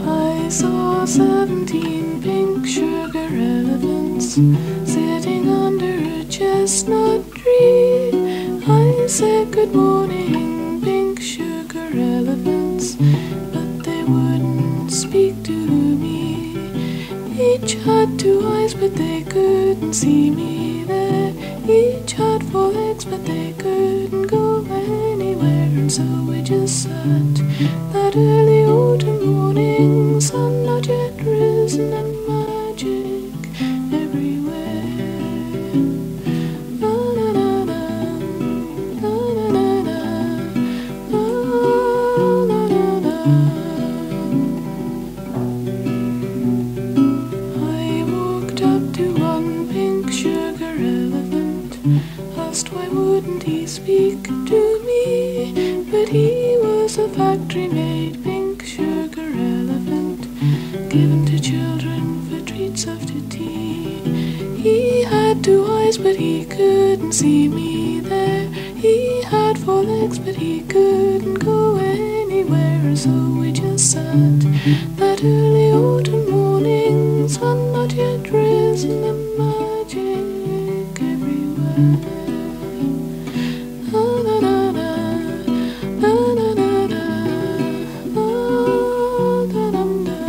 I saw 17 pink sugar elephants sitting under a chestnut tree. I said good morning, pink sugar elephants, but they wouldn't speak to me. Each had 2 eyes, but they couldn't see me there. Each had 4 legs, but they couldn't go anywhere. And so we just sat that early autumn morning, sun not yet risen, and magic everywhere. La la la la, la la la la, la la la la. I walked up to one pink sugar elephant, asked why wouldn't he speak to me, but he was a factory-made pink sugar elephant, given to children for treats after tea. He had 2 eyes, but he couldn't see me there. He had 4 legs, but he couldn't go anywhere. So we just sat that early autumn morning, sun not yet risen, and magic everywhere. La la la la, la la la la, la la la la.